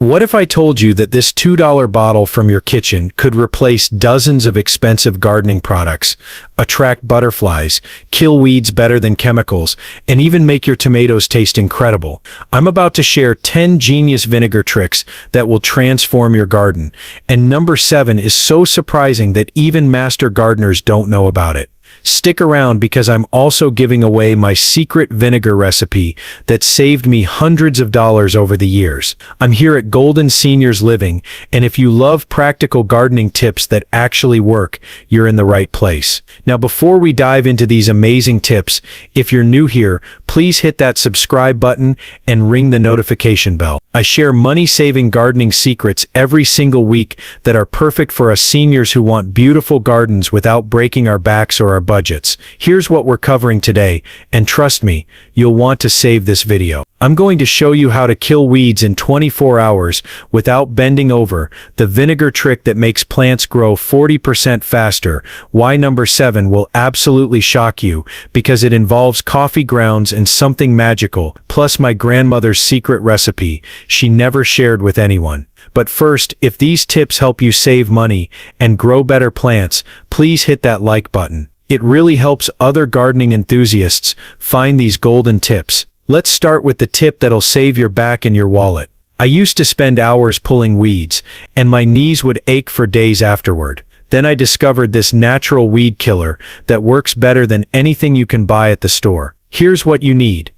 What if I told you that this $2 bottle from your kitchen could replace dozens of expensive gardening products, attract butterflies, kill weeds better than chemicals, and even make your tomatoes taste incredible? I'm about to share 10 genius vinegar tricks that will transform your garden, and number 7 is so surprising that even master gardeners don't know about it. Stick around because I'm also giving away my secret vinegar recipe that saved me hundreds of dollars over the years. I'm here at Golden Seniors Living, and if you love practical gardening tips that actually work, you're in the right place. Now, before we dive into these amazing tips, if you're new here, please hit that subscribe button and ring the notification bell. I share money-saving gardening secrets every single week that are perfect for us seniors who want beautiful gardens without breaking our backs or our budgets. Here's what we're covering today, and trust me, you'll want to save this video. I'm going to show you how to kill weeds in 24 hours without bending over, the vinegar trick that makes plants grow 40% faster. Why number 7 will absolutely shock you, because it involves coffee grounds and something magical, plus my grandmother's secret recipe she never shared with anyone. But first, if these tips help you save money and grow better plants, please hit that like button. It really helps other gardening enthusiasts find these golden tips. Let's start with the tip that'll save your back and your wallet. I used to spend hours pulling weeds, and my knees would ache for days afterward. Then I discovered this natural weed killer that works better than anything you can buy at the store. Here's what you need: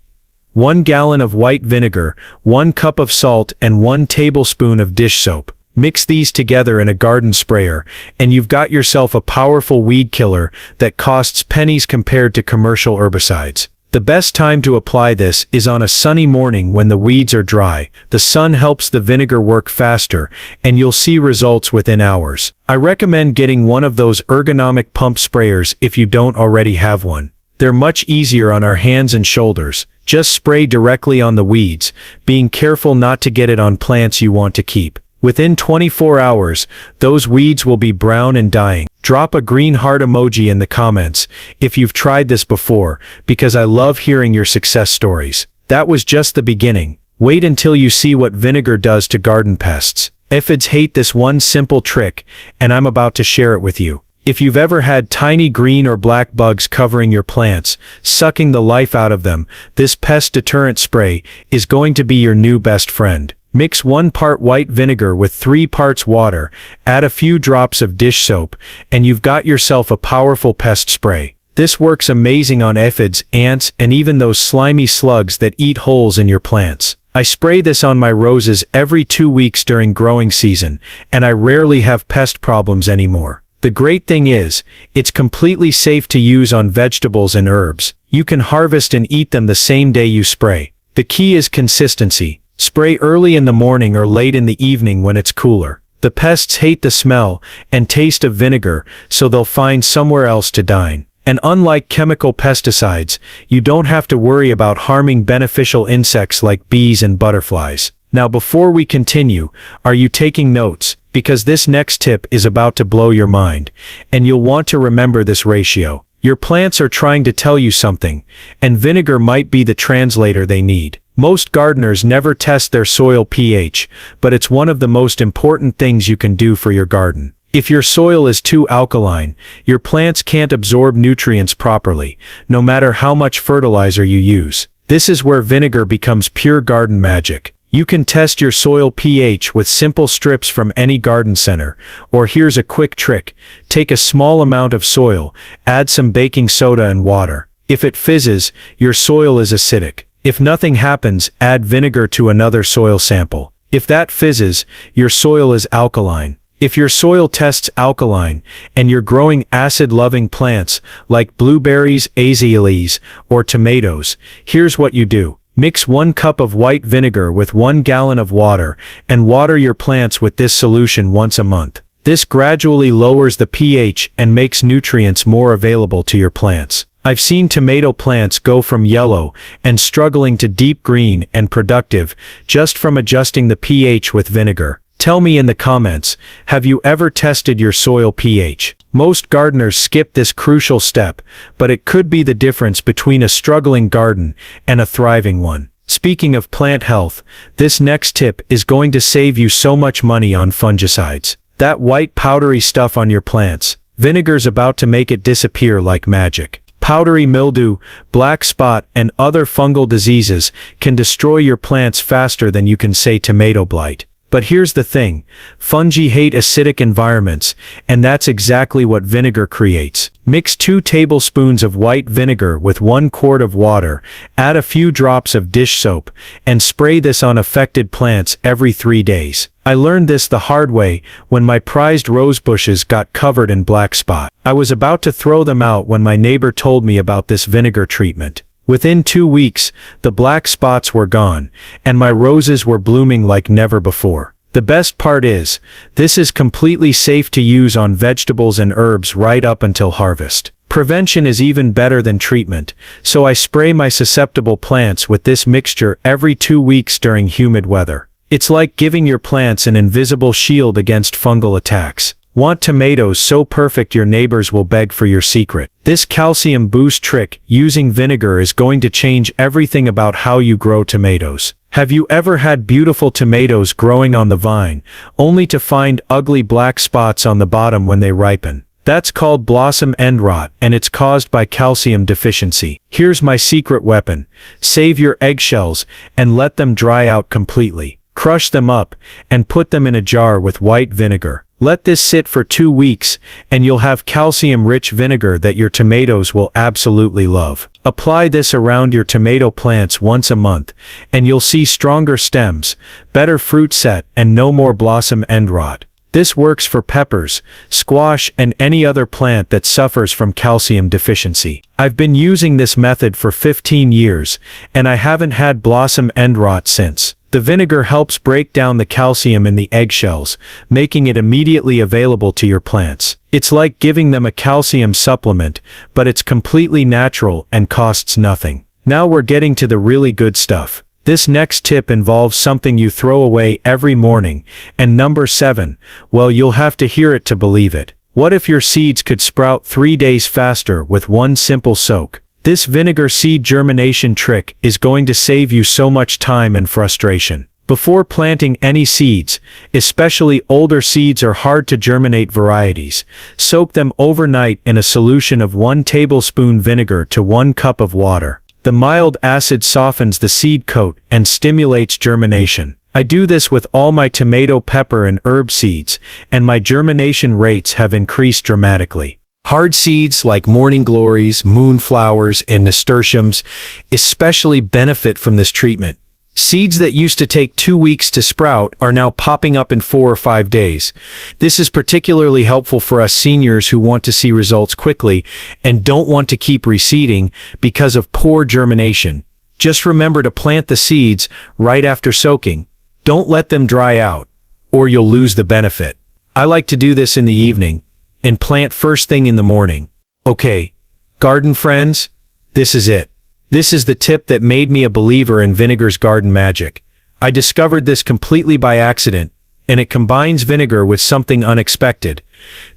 1 gallon of white vinegar, 1 cup of salt, and 1 tablespoon of dish soap. Mix these together in a garden sprayer, and you've got yourself a powerful weed killer that costs pennies compared to commercial herbicides. The best time to apply this is on a sunny morning when the weeds are dry. The sun helps the vinegar work faster, and you'll see results within hours. I recommend getting one of those ergonomic pump sprayers if you don't already have one. They're much easier on our hands and shoulders. Just spray directly on the weeds, being careful not to get it on plants you want to keep. Within 24 hours, those weeds will be brown and dying. Drop a green heart emoji in the comments if you've tried this before, because I love hearing your success stories. That was just the beginning. Wait until you see what vinegar does to garden pests. Aphids hate this one simple trick, and I'm about to share it with you. If you've ever had tiny green or black bugs covering your plants, sucking the life out of them, this pest deterrent spray is going to be your new best friend. Mix 1 part white vinegar with 3 parts water, add a few drops of dish soap, and you've got yourself a powerful pest spray. This works amazing on aphids, ants, and even those slimy slugs that eat holes in your plants. I spray this on my roses every 2 weeks during growing season, and I rarely have pest problems anymore. The great thing is, it's completely safe to use on vegetables and herbs. You can harvest and eat them the same day you spray. The key is consistency. Spray early in the morning or late in the evening when it's cooler. The pests hate the smell and taste of vinegar, so they'll find somewhere else to dine. And unlike chemical pesticides, you don't have to worry about harming beneficial insects like bees and butterflies. Now, before we continue, are you taking notes? Because this next tip is about to blow your mind, and you'll want to remember this ratio. Your plants are trying to tell you something, and vinegar might be the translator they need. Most gardeners never test their soil pH, but it's one of the most important things you can do for your garden. If your soil is too alkaline, your plants can't absorb nutrients properly, no matter how much fertilizer you use. This is where vinegar becomes pure garden magic. You can test your soil pH with simple strips from any garden center, or here's a quick trick. Take a small amount of soil, add some baking soda and water. If it fizzes, your soil is acidic. If nothing happens, add vinegar to another soil sample. If that fizzes, your soil is alkaline. If your soil tests alkaline, and you're growing acid-loving plants like blueberries, azaleas, or tomatoes, here's what you do. Mix 1 cup of white vinegar with 1 gallon of water, and water your plants with this solution once a month. This gradually lowers the pH and makes nutrients more available to your plants. I've seen tomato plants go from yellow and struggling to deep green and productive just from adjusting the pH with vinegar. Tell me in the comments, have you ever tested your soil pH? Most gardeners skip this crucial step, but it could be the difference between a struggling garden and a thriving one. Speaking of plant health, this next tip is going to save you so much money on fungicides. That white powdery stuff on your plants, vinegar's about to make it disappear like magic. Powdery mildew, black spot, and other fungal diseases can destroy your plants faster than you can say tomato blight. But here's the thing, fungi hate acidic environments, and that's exactly what vinegar creates. Mix 2 tablespoons of white vinegar with 1 quart of water, add a few drops of dish soap, and spray this on affected plants every 3 days. I learned this the hard way when my prized rose bushes got covered in black spot. I was about to throw them out when my neighbor told me about this vinegar treatment. Within 2 weeks, the black spots were gone, and my roses were blooming like never before. The best part is, this is completely safe to use on vegetables and herbs right up until harvest. Prevention is even better than treatment, so I spray my susceptible plants with this mixture every 2 weeks during humid weather. It's like giving your plants an invisible shield against fungal attacks. Want tomatoes so perfect your neighbors will beg for your secret? This calcium boost trick using vinegar is going to change everything about how you grow tomatoes. Have you ever had beautiful tomatoes growing on the vine, only to find ugly black spots on the bottom when they ripen? That's called blossom end rot, and it's caused by calcium deficiency. Here's my secret weapon. Save your eggshells and let them dry out completely. Crush them up and put them in a jar with white vinegar. Let this sit for 2 weeks, and you'll have calcium-rich vinegar that your tomatoes will absolutely love. Apply this around your tomato plants once a month, and you'll see stronger stems, better fruit set, and no more blossom end rot. This works for peppers, squash, and any other plant that suffers from calcium deficiency. I've been using this method for 15 years, and I haven't had blossom end rot since. The vinegar helps break down the calcium in the eggshells, making it immediately available to your plants. It's like giving them a calcium supplement, but it's completely natural and costs nothing. Now we're getting to the really good stuff. This next tip involves something you throw away every morning, and number 7, well, you'll have to hear it to believe it. What if your seeds could sprout 3 days faster with one simple soak? This vinegar seed germination trick is going to save you so much time and frustration. Before planting any seeds, especially older seeds or hard to germinate varieties, soak them overnight in a solution of 1 tablespoon vinegar to 1 cup of water. The mild acid softens the seed coat and stimulates germination. I do this with all my tomato, pepper, and herb seeds, and my germination rates have increased dramatically. Hard seeds like morning glories, moonflowers, and nasturtiums especially benefit from this treatment. Seeds that used to take 2 weeks to sprout are now popping up in 4 or 5 days. This is particularly helpful for us seniors who want to see results quickly and don't want to keep reseeding because of poor germination. Just remember to plant the seeds right after soaking. Don't let them dry out, or you'll lose the benefit. I like to do this in the evening and plant first thing in the morning. Okay, garden friends, this is it. This is the tip that made me a believer in vinegar's garden magic. I discovered this completely by accident, and it combines vinegar with something unexpected.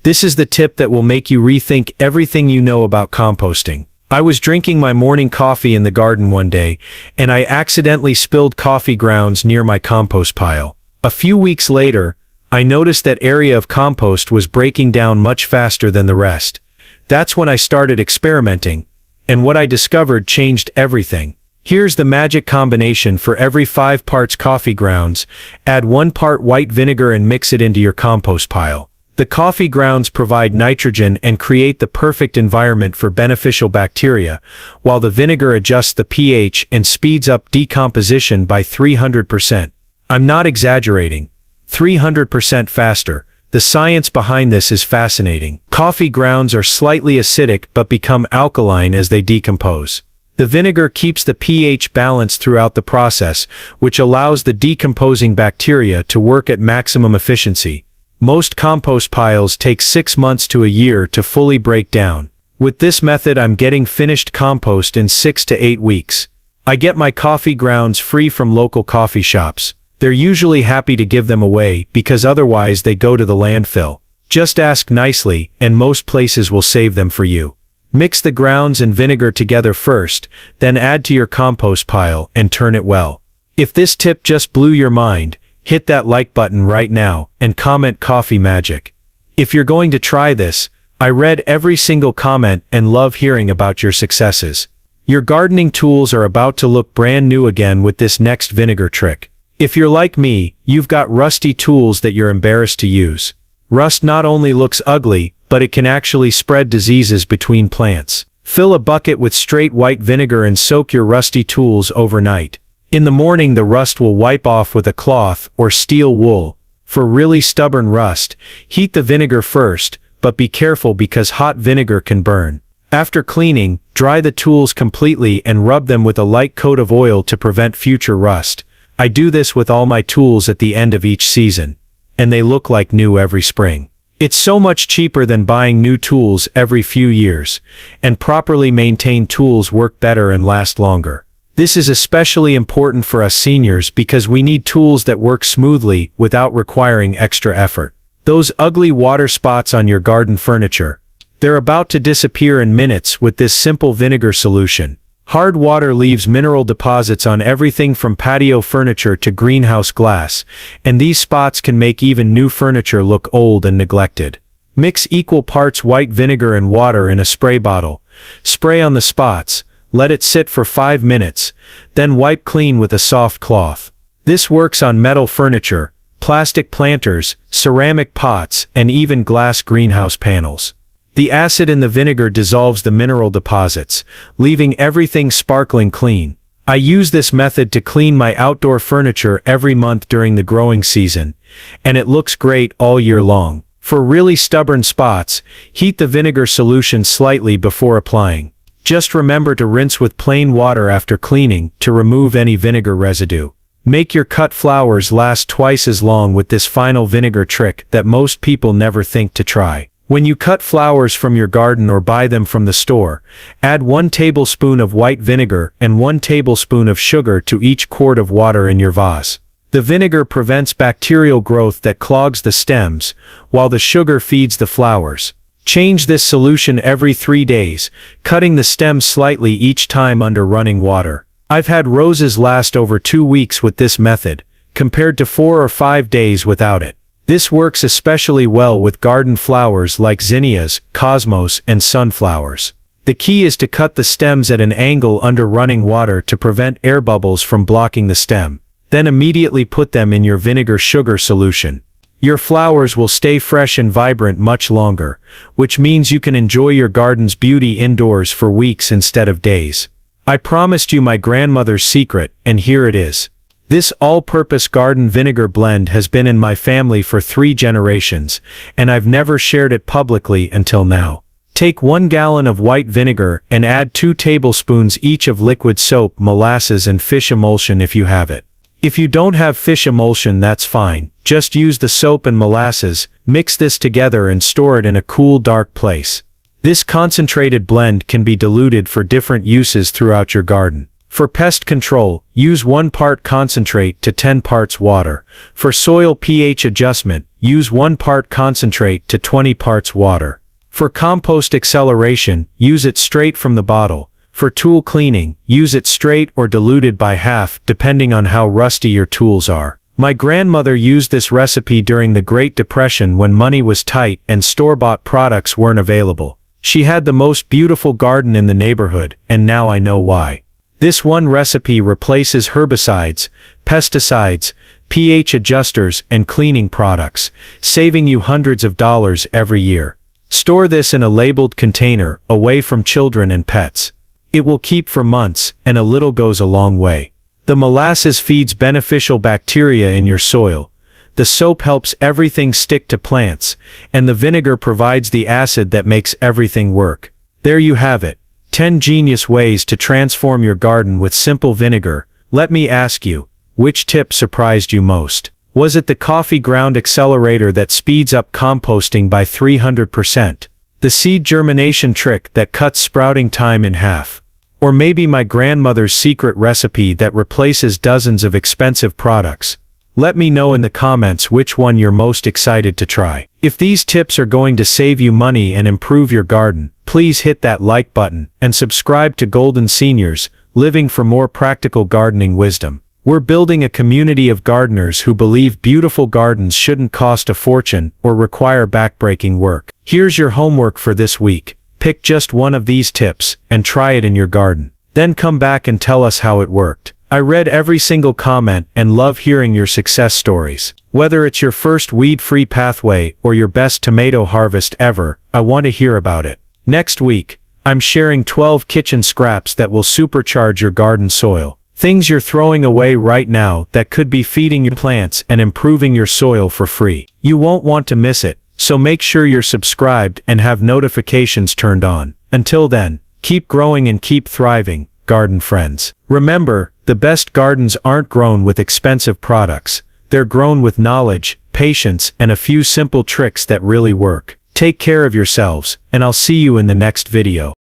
This is the tip that will make you rethink everything you know about composting. I was drinking my morning coffee in the garden one day, and I accidentally spilled coffee grounds near my compost pile. A few weeks later, I noticed that area of compost was breaking down much faster than the rest. That's when I started experimenting, and what I discovered changed everything. Here's the magic combination. For every 5 parts coffee grounds, add 1 part white vinegar and mix it into your compost pile. The coffee grounds provide nitrogen and create the perfect environment for beneficial bacteria, while the vinegar adjusts the pH and speeds up decomposition by 300%. I'm not exaggerating. 300% faster. The science behind this is fascinating. Coffee grounds are slightly acidic but become alkaline as they decompose. The vinegar keeps the pH balanced throughout the process, which allows the decomposing bacteria to work at maximum efficiency. Most compost piles take 6 months to a year to fully break down. With this method, I'm getting finished compost in 6 to 8 weeks. I get my coffee grounds free from local coffee shops. They're usually happy to give them away because otherwise they go to the landfill. Just ask nicely, and most places will save them for you. Mix the grounds and vinegar together first, then add to your compost pile and turn it well. If this tip just blew your mind, hit that like button right now and comment coffee magic. If you're going to try this, I read every single comment and love hearing about your successes. Your gardening tools are about to look brand new again with this next vinegar trick. If you're like me, you've got rusty tools that you're embarrassed to use. Rust not only looks ugly, but it can actually spread diseases between plants. Fill a bucket with straight white vinegar and soak your rusty tools overnight. In the morning, the rust will wipe off with a cloth or steel wool. For really stubborn rust, heat the vinegar first, but be careful because hot vinegar can burn. After cleaning, dry the tools completely and rub them with a light coat of oil to prevent future rust. I do this with all my tools at the end of each season, and they look like new every spring. It's so much cheaper than buying new tools every few years, and properly maintained tools work better and last longer. This is especially important for us seniors because we need tools that work smoothly without requiring extra effort. Those ugly water spots on your garden furniture, they're about to disappear in minutes with this simple vinegar solution. Hard water leaves mineral deposits on everything from patio furniture to greenhouse glass, and these spots can make even new furniture look old and neglected. Mix equal parts white vinegar and water in a spray bottle. Spray on the spots, let it sit for 5 minutes, then wipe clean with a soft cloth. This works on metal furniture, plastic planters, ceramic pots, and even glass greenhouse panels. The acid in the vinegar dissolves the mineral deposits, leaving everything sparkling clean. I use this method to clean my outdoor furniture every month during the growing season, and it looks great all year long. For really stubborn spots, heat the vinegar solution slightly before applying. Just remember to rinse with plain water after cleaning to remove any vinegar residue. Make your cut flowers last twice as long with this final vinegar trick that most people never think to try. When you cut flowers from your garden or buy them from the store, add 1 tablespoon of white vinegar and 1 tablespoon of sugar to each quart of water in your vase. The vinegar prevents bacterial growth that clogs the stems, while the sugar feeds the flowers. Change this solution every 3 days, cutting the stems slightly each time under running water. I've had roses last over 2 weeks with this method, compared to 4 or 5 days without it. This works especially well with garden flowers like zinnias, cosmos, and sunflowers. The key is to cut the stems at an angle under running water to prevent air bubbles from blocking the stem. Then immediately put them in your vinegar sugar solution. Your flowers will stay fresh and vibrant much longer, which means you can enjoy your garden's beauty indoors for weeks instead of days. I promised you my grandmother's secret, and here it is. This all-purpose garden vinegar blend has been in my family for 3 generations, and I've never shared it publicly until now. Take 1 gallon of white vinegar and add 2 tablespoons each of liquid soap, molasses, and fish emulsion if you have it. If you don't have fish emulsion, that's fine. Just use the soap and molasses, mix this together and store it in a cool, dark place. This concentrated blend can be diluted for different uses throughout your garden. For pest control, use 1 part concentrate to 10 parts water. For soil pH adjustment, use 1 part concentrate to 20 parts water. For compost acceleration, use it straight from the bottle. For tool cleaning, use it straight or diluted by half, depending on how rusty your tools are. My grandmother used this recipe during the Great Depression when money was tight and store-bought products weren't available. She had the most beautiful garden in the neighborhood, and now I know why. This one recipe replaces herbicides, pesticides, pH adjusters, and cleaning products, saving you hundreds of dollars every year. Store this in a labeled container, away from children and pets. It will keep for months, and a little goes a long way. The molasses feeds beneficial bacteria in your soil. The soap helps everything stick to plants, and the vinegar provides the acid that makes everything work. There you have it. 10 genius ways to transform your garden with simple vinegar. Let me ask you, which tip surprised you most? Was it the coffee ground accelerator that speeds up composting by 300%? The seed germination trick that cuts sprouting time in half? Or maybe my grandmother's secret recipe that replaces dozens of expensive products? Let me know in the comments which one you're most excited to try. If these tips are going to save you money and improve your garden, please hit that like button and subscribe to Golden Seniors, living for more practical gardening wisdom. We're building a community of gardeners who believe beautiful gardens shouldn't cost a fortune or require backbreaking work. Here's your homework for this week. Pick just one of these tips and try it in your garden. Then come back and tell us how it worked. I read every single comment and love hearing your success stories. Whether it's your first weed-free pathway or your best tomato harvest ever, I want to hear about it. Next week, I'm sharing 12 kitchen scraps that will supercharge your garden soil. Things you're throwing away right now that could be feeding your plants and improving your soil for free. You won't want to miss it, so make sure you're subscribed and have notifications turned on. Until then, keep growing and keep thriving, garden friends. Remember, the best gardens aren't grown with expensive products. They're grown with knowledge, patience, and a few simple tricks that really work. Take care of yourselves, and I'll see you in the next video.